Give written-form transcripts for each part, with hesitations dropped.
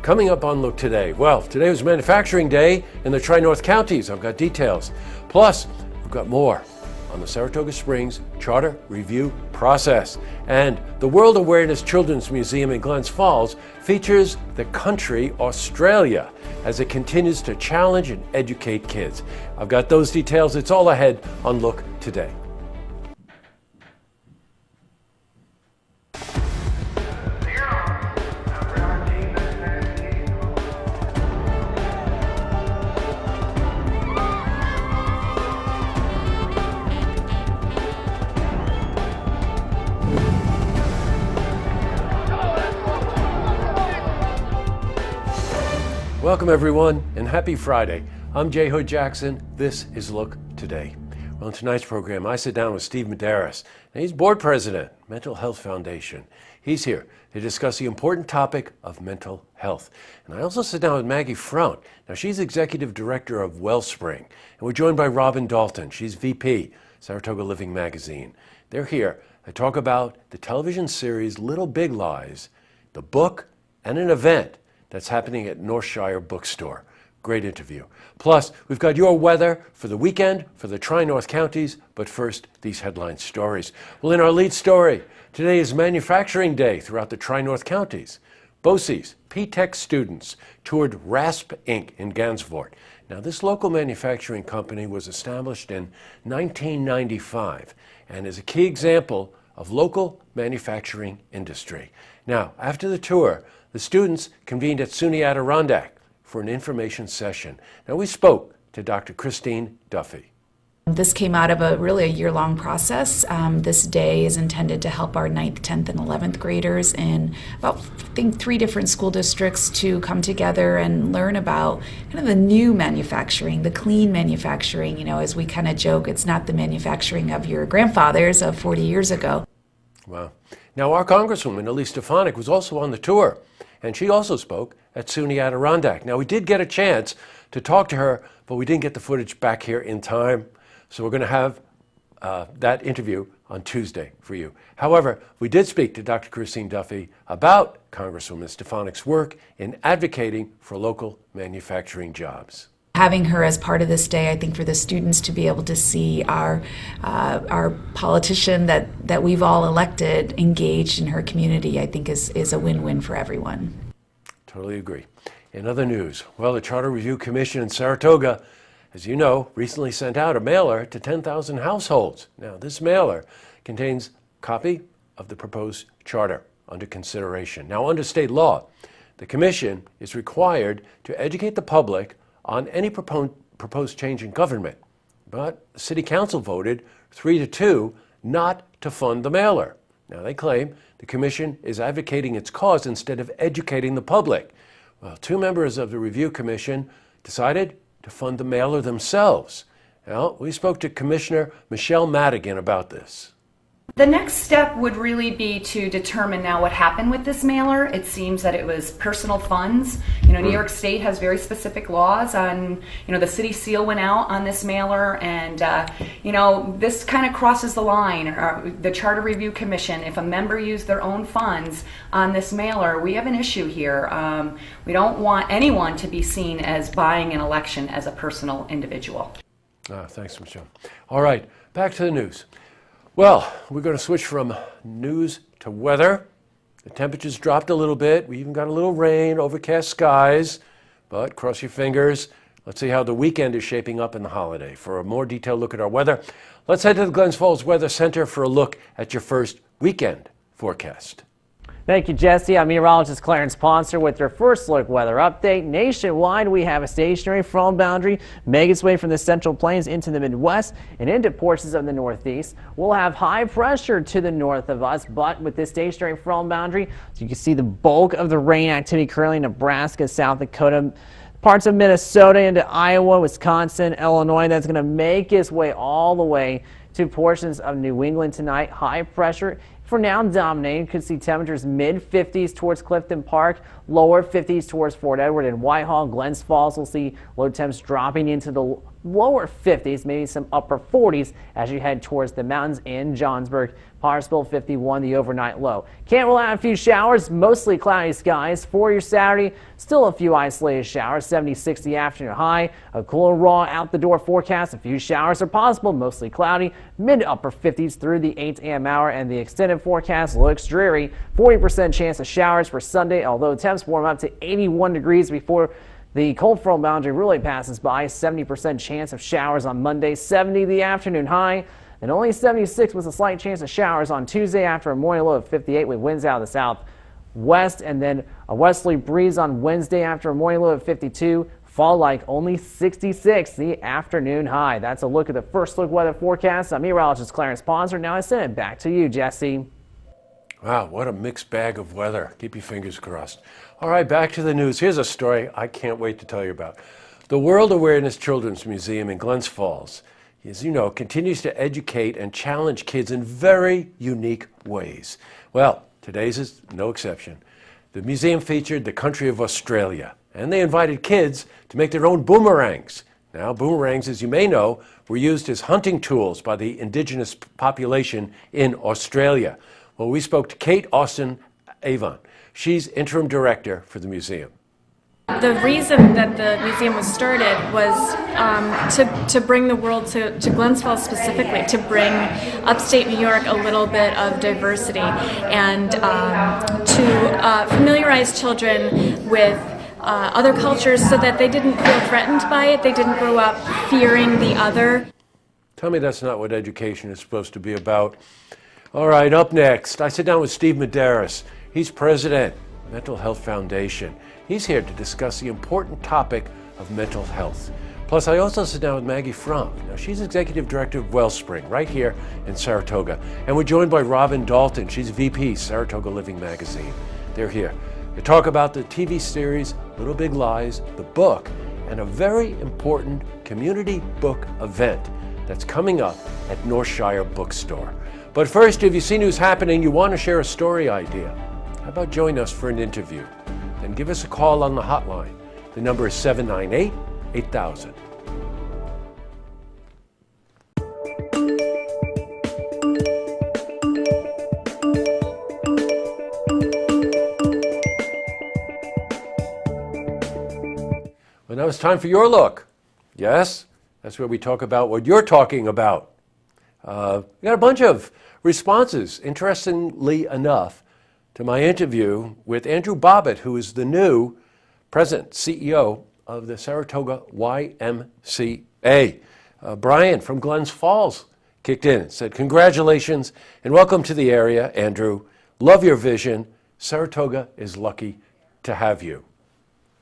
Coming up on Look Today. Well, today was Manufacturing Day in the Tri-North counties. I've got details. Plus, we've got more on the Saratoga Springs Charter Review process. And the World Awareness Children's Museum in Glens Falls features the country Australia as it continues to challenge and educate kids. I've got those details. It's all ahead on Look Today. Welcome everyone and happy Friday. I'm J. Hood Jackson. This is Look Today. Well, in tonight's program, I sit down with Steve Medeiros, and he's board president, Mental Health Foundation. He's here to discuss the important topic of mental health. And I also sit down with Maggie Frount. Now, she's executive director of Wellspring, and we're joined by Robin Dalton. She's VP, Saratoga Living Magazine. They're here to talk about the television series Little Big Lies, the book, and an event that's happening at Northshire Bookstore. Great interview. Plus, we've got your weather for the weekend for the Tri-North counties, but first, these headline stories. Well, in our lead story, today is Manufacturing Day throughout the Tri-North counties. BOCES, P-Tech students, toured RASP Inc. in Gansevoort. Now, this local manufacturing company was established in 1995 and is a key example of local manufacturing industry. Now, after the tour, the students convened at SUNY Adirondack for an information session. Now, we spoke to Dr. Christine Duffy. This came out of a year-long process. This day is intended to help our 9th, 10th, and 11th graders in about, I think, 3 different school districts to come together and learn about kind of the new manufacturing, the clean manufacturing. You know, as we kind of joke, it's not the manufacturing of your grandfathers of 40 years ago. Wow. Now, our Congresswoman, Elise Stefanik, was also on the tour, and she also spoke at SUNY Adirondack. Now, we did get a chance to talk to her, but we didn't get the footage back here in time, so we're going to have that interview on Tuesday for you. However, we did speak to Dr. Christine Duffy about Congresswoman Stefanik's work in advocating for local manufacturing jobs. Having her as part of this day, I think for the students to be able to see our politician that we've all elected engaged in her community, I think is a win-win for everyone. Totally agree. In other news, well, the Charter Review Commission in Saratoga, as you know, recently sent out a mailer to 10,000 households. Now, this mailer contains a copy of the proposed charter under consideration. Now, under state law, the commission is required to educate the public on any proposed change in government. But the City Council voted 3-2 not to fund the mailer. Now, they claim the commission is advocating its cause instead of educating the public. Well, 2 members of the review commission decided to fund the mailer themselves. Well, we spoke to Commissioner Michelle Madigan about this. The next step would really be to determine now what happened with this mailer. It seems that it was personal funds. You know, New York State has very specific laws on, the city seal went out on this mailer, and, this kind of crosses the line. The Charter Review Commission, if a member used their own funds on this mailer, we have an issue here. We don't want anyone to be seen as buying an election as a personal individual. Thanks, Michelle. All right, back to the news. Well, we're going to switch from news to weather. The temperatures dropped a little bit. We even got a little rain, overcast skies, but cross your fingers. Let's see how the weekend is shaping up in the holiday. For a more detailed look at our weather, let's head to the Glens Falls Weather Center for a look at your first weekend forecast. Thank you, Jesse. I'm meteorologist Clarence Ponser with your first look weather update. Nationwide, we have a stationary front boundary making its way from the Central Plains into the Midwest and into portions of the Northeast. We'll have high pressure to the north of us, but with this stationary front boundary, so you can see the bulk of the rain activity currently in Nebraska, South Dakota, parts of Minnesota into Iowa, Wisconsin, Illinois. That's going to make its way all the way to portions of New England tonight. High pressure for now dominating. Could see temperatures mid-50s towards Clifton Park, lower 50s towards Fort Edward and Whitehall. Glens Falls will see low temps dropping into the lower 50s, maybe some upper 40s as you head towards the mountains in Johnsburg. Pottersville 51, the overnight low. Can't rely on a few showers, mostly cloudy skies for your Saturday. Still a few isolated showers, 76 the afternoon high. A cooler raw out the door forecast. A few showers are possible, mostly cloudy. Mid to upper 50s through the 8 a.m. hour, and the extended forecast looks dreary. 40% chance of showers for Sunday, although temps warm up to 81 degrees before the cold front boundary really passes by. 70% chance of showers on Monday, 70 the afternoon high. And only 76 with a slight chance of showers on Tuesday after a morning low of 58 with winds out of the southwest, and then a westerly breeze on Wednesday after a morning low of 52. Fall like only 66 the afternoon high. That's a look at the first look weather forecast. I'm meteorologist Clarence Ponser. Now I send it back to you, Jesse. Wow, what a mixed bag of weather. Keep your fingers crossed. All right, back to the news. Here's a story I can't wait to tell you about. The World Awareness Children's Museum in Glens Falls, as you know, continues to educate and challenge kids in very unique ways. Well, today's is no exception. The museum featured the country of Australia, and they invited kids to make their own boomerangs. Now, boomerangs, as you may know, were used as hunting tools by the indigenous population in Australia. Well, we spoke to Kate Austin Avon. She's interim director for the museum. The reason that the museum was started was to bring the world to Glens Falls specifically, to bring upstate New York a little bit of diversity, and to familiarize children with other cultures so that they didn't feel threatened by it, they didn't grow up fearing the other. Tell me that's not what education is supposed to be about. All right, up next, I sit down with Steve Medeiros. He's president, Mental Health Foundation. He's here to discuss the important topic of mental health. Plus, I also sit down with Maggie Frank. Now, she's executive director of Wellspring right here in Saratoga. And we're joined by Robin Dalton. She's VP, Saratoga Living Magazine. They're here to talk about the TV series Little Big Lies, the book, and a very important community book event that's coming up at Northshire Bookstore. But first, if you see news happening, you want to share a story idea, how about join us for an interview? Then give us a call on the hotline. The number is 798-8000. Well, now it's time for your look. Yes, that's where we talk about what you're talking about. We got a bunch of responses, interestingly enough, to my interview with Andrew Bobbitt, who is the new president, CEO of the Saratoga YMCA. Brian from Glens Falls kicked in and said, congratulations and welcome to the area, Andrew. Love your vision. Saratoga is lucky to have you.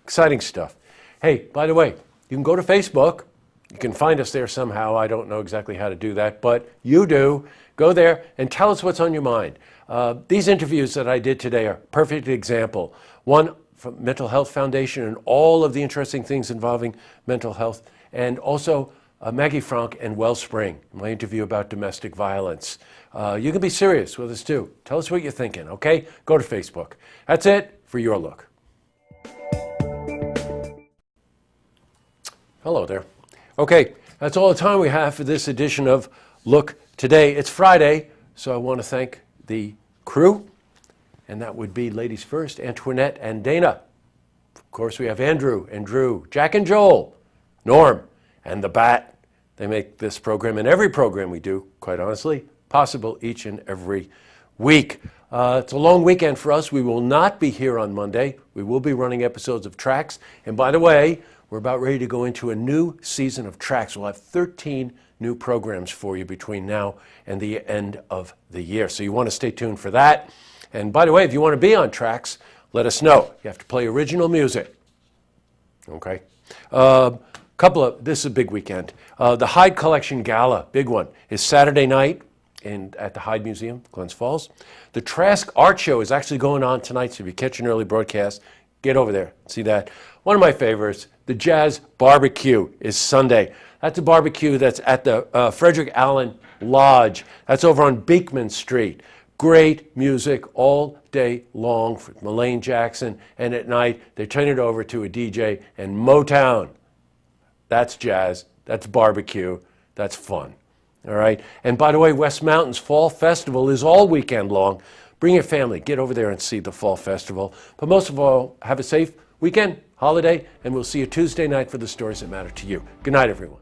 Exciting stuff. Hey, by the way, you can go to Facebook. You can find us there somehow. I don't know exactly how to do that, but you do. Go there and tell us what's on your mind. These interviews that I did today are a perfect example. One from Mental Health Foundation and all of the interesting things involving mental health, and also Maggie Frank and Wellspring, my interview about domestic violence. You can be serious with us too. Tell us what you're thinking, okay? Go to Facebook. That's it for your look. Hello there. Okay, that's all the time we have for this edition of Look Today. It's Friday, so I want to thank the crew, and that would be ladies first, Antoinette and Dana. Of course, we have Andrew and Drew, Jack and Joel, Norm, and the Bat. They make this program and every program we do, quite honestly, possible each and every week. It's a long weekend for us. We will not be here on Monday. We will be running episodes of Tracks. And by the way, we're about ready to go into a new season of Tracks. We'll have 13 new programs for you between now and the end of the year. So you want to stay tuned for that. And by the way, if you want to be on Tracks, let us know. You have to play original music. Okay? This is a big weekend. The Hyde Collection Gala, big one, is Saturday night at the Hyde Museum, Glens Falls. The Trask Art Show is actually going on tonight, so if you catch an early broadcast, get over there, see that. One of my favorites, the Jazz Barbecue, is Sunday. That's a barbecue that's at the Frederick Allen Lodge. That's over on Beekman Street. Great music all day long for Melaine Jackson, and at night they turn it over to a DJ and Motown. That's jazz. that's barbecue, that's fun. All right? And by the way, West Mountain's Fall Festival is all weekend long. Bring your family. Get over there and see the Fall Festival. But most of all, have a safe weekend, holiday, and we'll see you Tuesday night for the stories that matter to you. Good night, everyone.